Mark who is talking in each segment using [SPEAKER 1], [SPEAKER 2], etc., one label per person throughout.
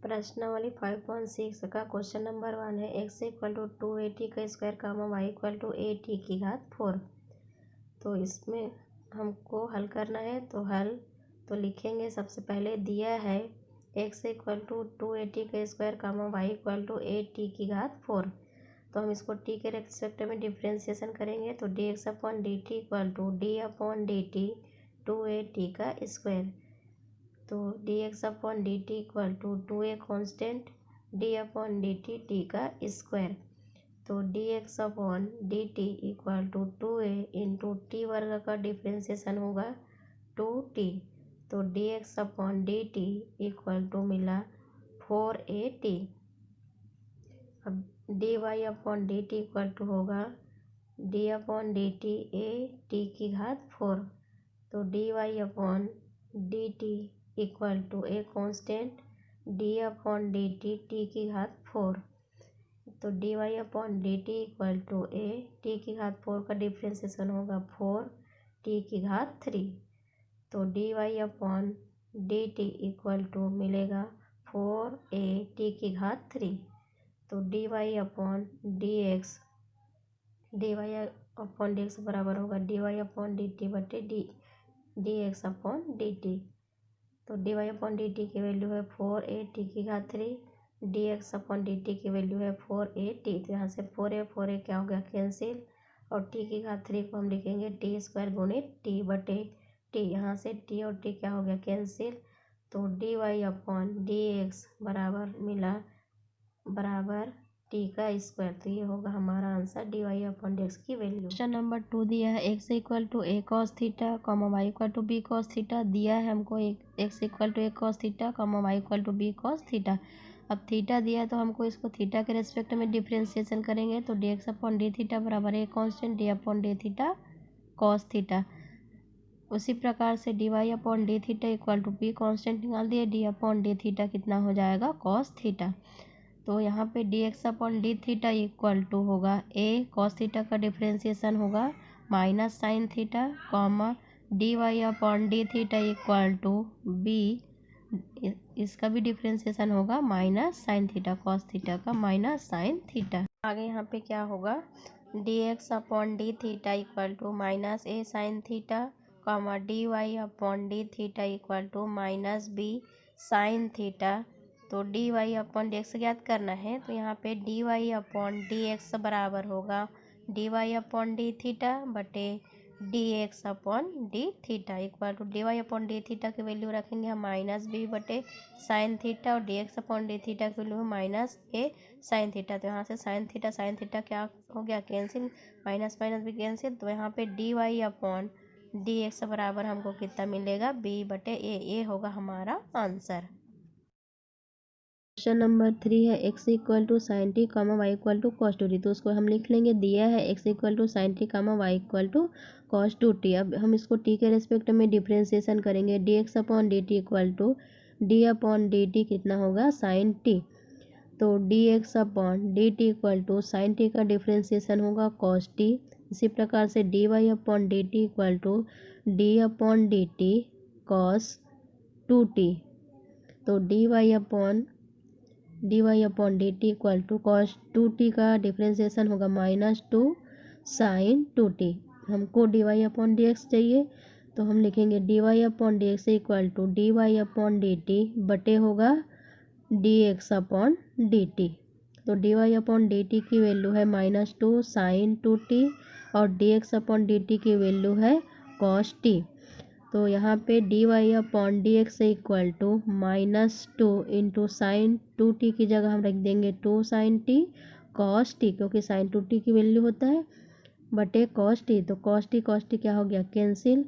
[SPEAKER 1] प्रश्नावली 5.6 का question number 1 है x इक्वल टू 2at का square comma y equal to at की घात 4। तो इसमें हमको हल करना है, तो हल तो लिखेंगे। सबसे पहले दिया है x इक्वल टू 2at का square comma y equal to at की घात 4। तो हम इसको t के रेस्पेक्ट में डिफ्रेंशिएशन करेंगे, तो dx upon dt equal to d upon dt 2at का स्क्वायर। तो dx upon dt equal to 2a constant d upon dt t का स्क्वायर। तो dx upon dt equal to 2a into t वर्ग का differentiation होगा 2t। तो dx upon dt equal to मिला 4at। अब dy upon dt equal to होगा d upon dt a t की घात 4। तो dy upon dt equal to a constant d upon dt t की घात 4। तो dy upon dt equal to a t की घात 4 का डिफ्रेंशिएशन होगा 4 t की घात 3। तो dy upon dt equal to मिलेगा 4a t की घात 3। तो dy अपॉन dx बराबर होगा dy अपॉन dt बटे dx अपॉन dt। तो dy अपॉन dt की वैल्यू है 4at की घात 3, dx अपॉन dt की वैल्यू है 4at। तो यहाँ से 4a क्या हो गया कैंसिल, और t की घात 3 को हम लिखेंगे t स्क्वायर गुणित t बटे t। यहाँ से t और t क्या हो गया कैंसिल। तो dy अपॉन dx बराबर मिला बराबर t का स्क्वायर। तो ये होगा हमारा आंसर dy अपॉन dx की वैल्यू। क्वेश्चन नंबर 2 दिया है x equal to a cos theta comma y equal to b cos theta. दिया है हमको x equal to a cos theta comma y equal to b cos theta. अब theta दिया है तो हमको इसको थीटा के रेस्पेक्ट में डिफ्रेंशिएशन करेंगे, तो dx अपॉन d थीटा बराबर a constant d upon d theta cos theta. उसी प्रकार से dy upon d theta equal to b constant निकाल दिए, d अपॉन d थीटा कितना हो जाएगा cos थीटा। तो यहाँ पे dx upon d theta equal to होगा a cos थीटा का डिफ्रेंशिएशन होगा minus sine theta comma dy upon d theta equal to b, इसका भी डिफ्रेंशिएशन होगा minus sine theta cos theta का माइनस साइन थीटा। आगे यहाँ पे क्या होगा dx upon d theta equal to minus a sine theta comma dy upon d theta equal to minus b sine theta. तो dy अपॉन डी एक्स ज्ञात करना है, तो यहाँ पे dy अपॉन डी एक्स बराबर होगा dy अपॉन डी थीटा बटे dx upon d theta equal to dy upon d theta की वैल्यू रखेंगे हम माइनस b बटे साइन थीटा, और dx अपॉन डी थीटा की वैल्यू है माइनस a साइन थीटा। तो यहाँ से साइन थीटा क्या हो गया कैंसिल, माइनस माइनस भी कैंसिल। तो यहाँ पे dy अपॉन dx बराबर हमको कितना मिलेगा b बटे a। ये होगा हमारा आंसर। क्वेश्चन नंबर 3 है x equal to sine t comma y equal to cos two t. तो उसको हम लिख लेंगे, दिया है x equal to sine t comma y equal to cos two t. अब हम इसको t के रेस्पेक्ट में डिफ्रेंशिएशन करेंगे, dx upon d t equal to d upon d t कितना होगा साइन टी। तो dx upon d t equal to sine t का डिफ्रेंशिएशन होगा कॉस टी। इसी प्रकार से dy upon d t equal to d upon d t cos two t. तो dy upon d t equal to cos two t का differentiation होगा minus two sine two t. हमको dy upon d x चाहिए, तो हम लिखेंगे dy upon d x equal to dy upon d t बटे होगा dx अपॉन डी टी। तो dy अपॉन डी टी की वैल्यू है minus two sine two t, और dx अपॉन डी टी की वैल्यू है कॉस टी। तो यहाँ पे dy upon d x equal to minus two into sine two t की जगह हम रख देंगे two sine t cos t, क्योंकि साइन टू टी की वैल्यू होता है बटे कॉस टी। तो कॉस टी क्या हो गया कैंसिल।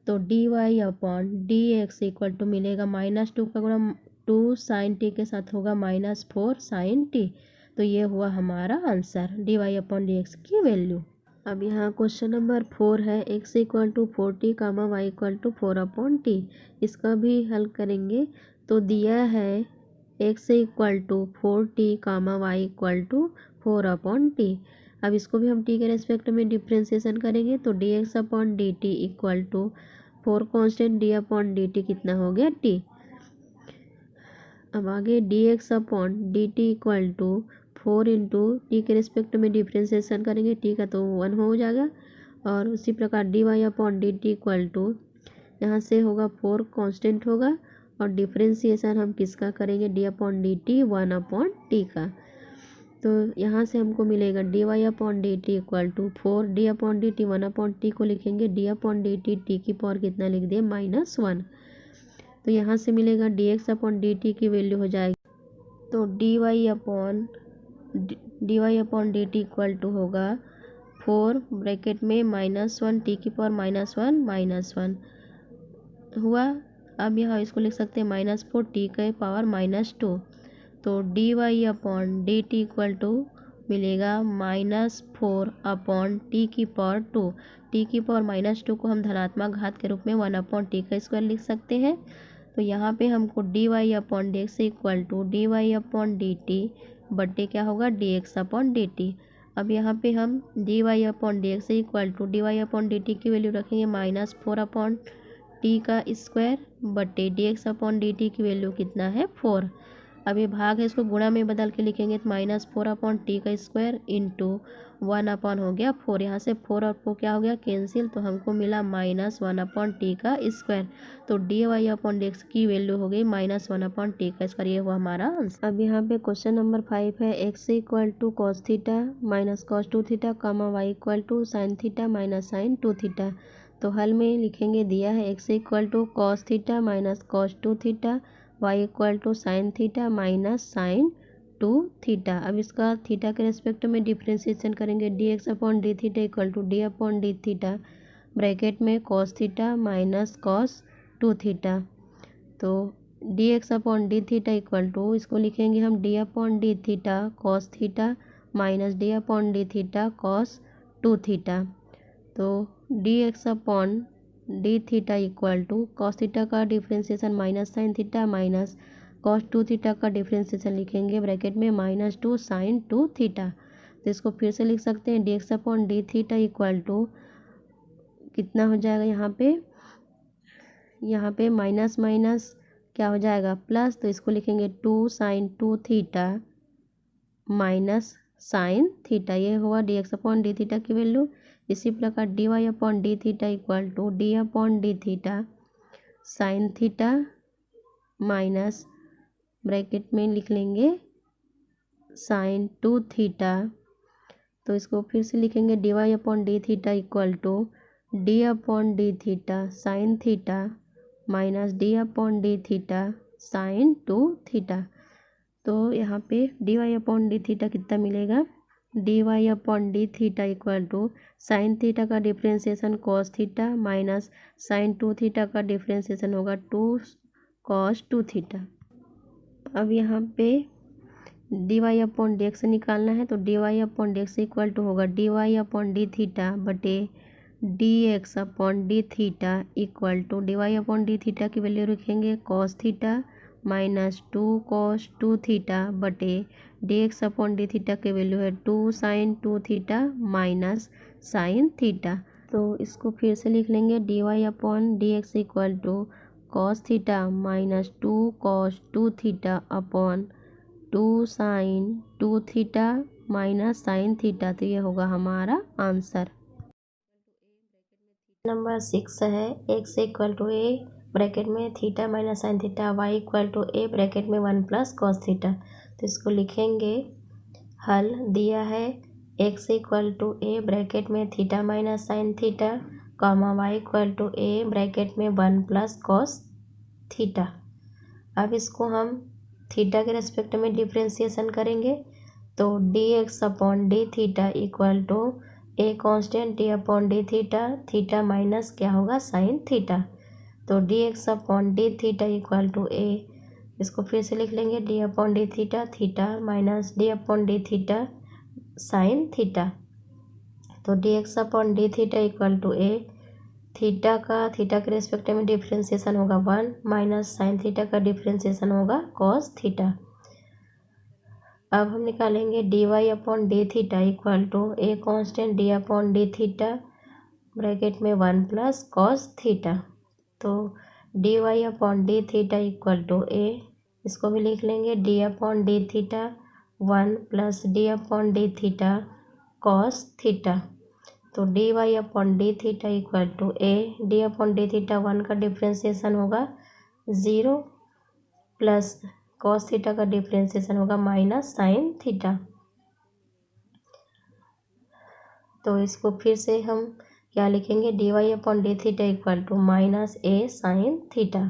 [SPEAKER 1] तो dy upon d x equal to मिलेगा माइनस टू का गुणा टू साइन टी के साथ होगा माइनस फोर साइन टी। तो ये हुआ हमारा answer dy upon d x की वैल्यू। अब यहाँ क्वेश्चन नंबर 4 है x equal to 4t comma y equal to 4 upon t. इसका भी हल करेंगे, तो दिया है x equal to 4t comma y equal to 4 upon t. अब इसको भी हम t के रेस्पेक्ट में डिफ्रेंशिएशन करेंगे, तो dx upon d t equal to 4 constant d upon d t कितना हो गया t। अब आगे d x upon d t equal to 4 into t के रिस्पेक्ट में डिफ्रेंसिएशन करेंगे, टी का तो 1 हो जाएगा। और उसी प्रकार d y upon d t equal to यहाँ से होगा 4 कांस्टेंट होगा, और डिफ्रेंसिएशन हम किसका करेंगे, d upon d t 1 upon t का। तो यहाँ से हमको मिलेगा d y upon d t equal to 4 d upon d t 1 upon t को लिखेंगे d upon d t, t की पावर कितना लिख दिए -1। तो यहाँ से मिलेगा d x upon d t की वैल्यू हो जाएगी, तो d y upon d t equal to होगा 4 ब्रैकेट में -1 टी की पावर -1 हुआ। अब यहाँ इसको लिख सकते हैं -4 टी के पावर -2, तो d y upon d t equal to मिलेगा -4 अपॉन टी की पावर 2। टी की पावर -2 को हम धनात्मक घात के रूप में 1 अपॉन टी का स्क्वायर लिख सकते हैं। तो यहाँ पे हमको d y upon d x equal to d y upon d t बट्टे क्या होगा, d x upon d t. अब यहाँ पे हम d y upon d x equal to d y upon d t की वैल्यू रखेंगे -4 अपॉन टी का स्क्वायर बट्टे d x upon d t की वैल्यू कितना है 4। अब ये भाग है, इसको गुणा में बदल के लिखेंगे तो -4 अपॉन टी का स्क्वायर इंटू 1 अपॉन हो गया 4। यहाँ से 4 और 4 क्या हो गया, कैंसिल, तो हमको मिला -1 अपॉन टी का स्क्वायर। तो d y upon d x की वैल्यू हो गई -1 अपॉन टी का स्क्वायर। ये हुआ हमारा आंसर। अब यहाँ पे क्वेश्चन नंबर 5 है, x equal to cos theta minus cos 2 theta comma y equal to sine theta minus sine 2 theta. तो हल में लिखेंगे, दिया है x equal to cos theta minus cos 2 theta, y equal to sine theta minus sine 2 theta. अब इसका theta के respect में डिफ्रेंशिएशन करेंगे, d x upon d theta equal to d upon d theta bracket में cos theta minus cos 2 theta. तो d x upon d theta equal to इसको लिखेंगे हम d upon d theta cos theta minus d upon d theta cos 2 theta. तो d x upon d theta equal to cos theta का differentiation minus sine theta minus cos 2 theta का differentiation लिखेंगे bracket में -2 sine 2 theta. तो इसको फिर से लिख सकते हैं, d x upon d theta equal to कितना हो जाएगा, यहाँ पे माइनस माइनस क्या हो जाएगा प्लस, तो इसको लिखेंगे 2 sine 2 theta minus sine theta. ये हुआ d x upon d theta की वैल्यू। इसी प्रकार d y upon d theta equal to d upon d theta sine theta minus bracket में लिख लेंगे साइन 2 थीटा। तो इसको फिर से लिखेंगे d y upon d theta equal to d upon d theta sine theta minus d upon d theta sine 2 theta. तो यहाँ पे d y upon d theta कितना मिलेगा, d y upon d theta equal to sine theta का differentiation cos theta minus sine 2 theta का differentiation होगा 2 cos 2 theta. अब यहाँ पे d y upon d x निकालना है, तो d y upon d x equal to होगा d y upon d theta बटे d x upon d theta equal to d y upon d theta की value रखेंगे कॉस थीटा -2 कॉस 2 थीटा बटे d x upon d theta की value है 2 sine 2 theta minus sine theta. तो इसको फिर से लिख लेंगे, d y upon d x equal to cos theta -2 cos 2 theta upon 2 sine 2 theta minus sine theta. तो ये होगा हमारा आंसर। नंबर 6 है, x equal to a bracket में theta minus sine theta, y equal to a bracket में 1 plus cos theta. तो इसको लिखेंगे, हल दिया है x equal to a bracket में theta minus sine theta comma y equal to a bracket में 1 प्लस कॉस थीटा। अब इसको हम थीटा के रेस्पेक्ट में डिफ्रेंशिएशन करेंगे, तो d x upon d theta equal to a constant d upon d theta, theta minus क्या होगा साइन थीटा। तो d x upon d theta equal to a, इसको फिर से लिख लेंगे d upon d theta, theta minus d upon d theta sine theta. तो d x upon d theta equal to a, theta के respect में differentiation होगा 1 minus sine theta का डिफ्रेंशिएशन होगा कॉस थीटा। अब हम निकालेंगे d y upon d theta equal to a constant d upon d theta bracket में 1 plus cos theta. तो d y upon d theta equal to a, इसको भी लिख लेंगे d upon d theta 1 plus d upon d theta cos theta. तो d y upon d theta equal to a d upon d theta 1 का differentiation होगा 0 plus cos theta का differentiation होगा minus sine theta. तो इसको फिर से हम क्या लिखेंगे d y upon d theta equal to minus a sine theta.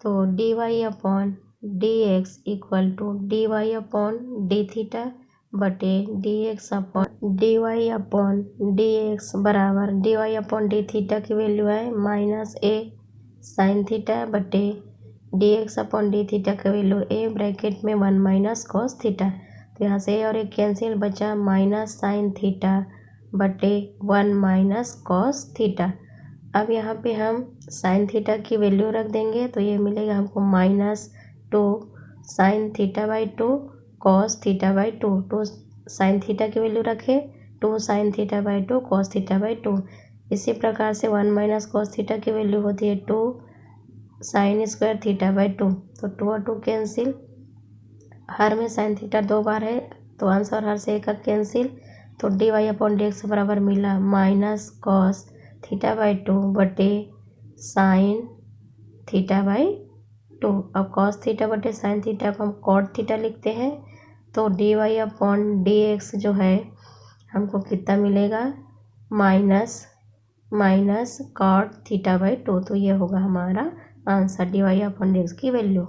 [SPEAKER 1] तो d y upon d x equal to d y upon d theta बटे d x upon d y upon d x बराबर d y upon d theta की value है minus a sine theta बटे d x upon d theta का value a bracket में 1 minus cos theta. तो यहाँ से और एक कैंसिल बचा माइनस साइन थीटा बटे 1 माइनस कॉस थीटा। अब यहाँ पे हम साइन थीटा की वैल्यू रख देंगे तो ये मिलेगा हमको -2 sine theta by 2 cos theta by 2 sine theta की वैल्यू रखे 2 sine theta by 2 cos theta by 2। इसी प्रकार से 1 माइनस कॉस थीटा की वैल्यू होती है 2 साइन स्क्वायर थीटा बाई 2। तो 2 और 2 कैंसिल, हर में साइन थीटा 2 बार है तो आंसर हर से एक कैंसिल। तो d y upon d x बराबर मिला माइनस कॉस थीटा बाई 2 बटे साइन थीटा बाई 2। अब कॉस थीटा बटे साइन थीटा को हम कॉट थीटा लिखते हैं। तो d y upon d x जो है हमको कितना मिलेगा माइनस कॉट थीटा बाई 2। तो ये होगा हमारा answer d y upon d x की वैल्यू।